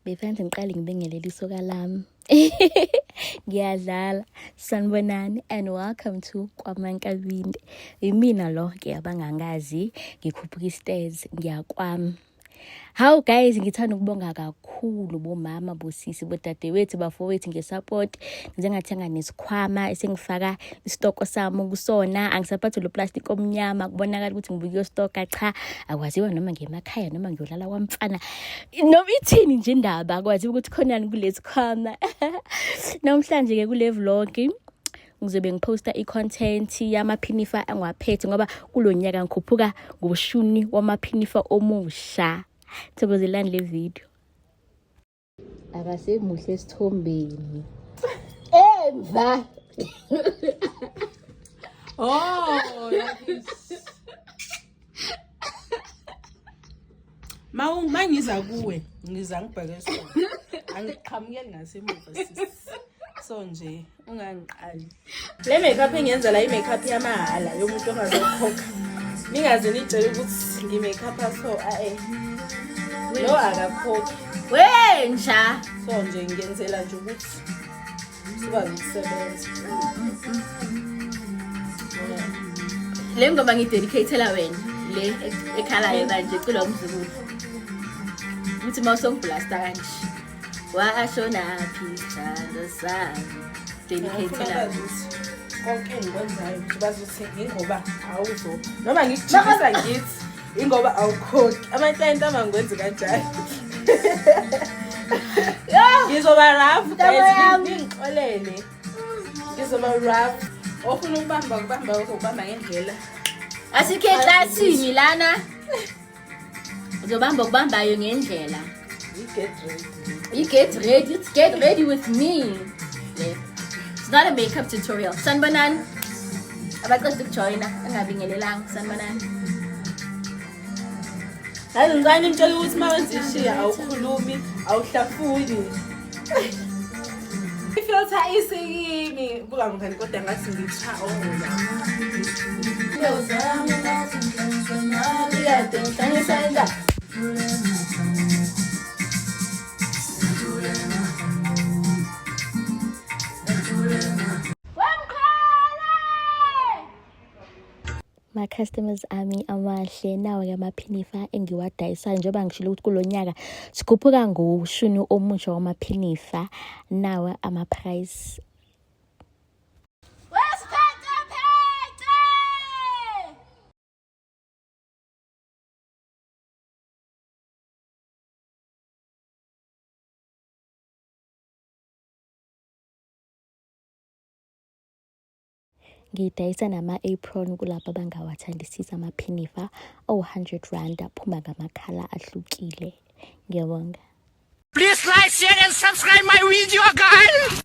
Befana ngiqale ngibingelele isoka lami. Ngiyadlala. Sanibonani and welcome to KwaMankabinde. Imina lo ngiyabangangazi, ngikhuphuka istairs, ngiyakwami. How guys, ngithanda ukubonga kakhulu bomama, bosisi, bodadewethu, bafowethu ngesupport. Njengathenga nesikhwama esengifaka istoko sami kusona, angisaphathe lo plastic omnyama kubonakala ukuthi ngibuka stock cha, akwaziwa noma ngemakhaya noma ngiyolala kwamfana. Noma ithini nje indaba akwazi ukuthi khonani kulesikhwama. Namhlanje ke kule vlog ngizobe ngiposta i-content yamaphinifa angwaphethe ngoba kulonyaka ngikhuphuka ngoshuni wamaphinifa omusha. Thokozelani le video. Akasemuhle esithombeni. Emva. Oh, that is. Mangiza kuwe, ngiza ngibheke sona. Angiqhamukeli ngasemuva sis. So nje ungangiqali. Le makeup engiyenza la i-makeup yamahala yomuntu ongazokhokha. Ningaze nitshele ukuthi ngi-makeup so lo akakhokhi. Wenja. So nje ngiyenzela nje ukuthi sikwazi ukusebenza. Le ngoba ngidedicatela wena le ekhalayo manje kulo mzukulu. Uthi mawusongblasta kanje. Washona phithando sami. Dedicatela konke engikwenzayo bazothi ingoba awuzo noma ngikuchisa ngithi ingoba awukhokhi ama-client amangwenzi kanjani. Ngizoba rough guys, ngixolele. Ngizoba rough. Ofuna ukubamba ngendlela. Asikhe classini lana. Uzobamba ukubambayo ngendlela. You get ready. Get ready with me. Yeah. It's not a makeup tutorial. Sanibonani. Abaqeda ukujoyina angabingelelanga. Sanibonani. Hayi ngicela ngitshela ukuthi mawenza ishiya awukhulumi, awuhlafuni. Ifilter isikimi buka ngani kodwa ngathi ngitha ola. Yozami ngathi ngizona iyade ngihlangisa my customers ami amahle nawo yamaphinifa engiwadayisa njengoba ngishilo ukuthi kulonyaka sikhuphuka ngoshuni omusha wamaphinifa nawo ama price. Ngidayisa nama-apron kulapha abangawathandisisa amaphinifa 100 rand aphuma ngamakhala ahlukile. Ngiyabonga. Please like, share and subscribe my video guys.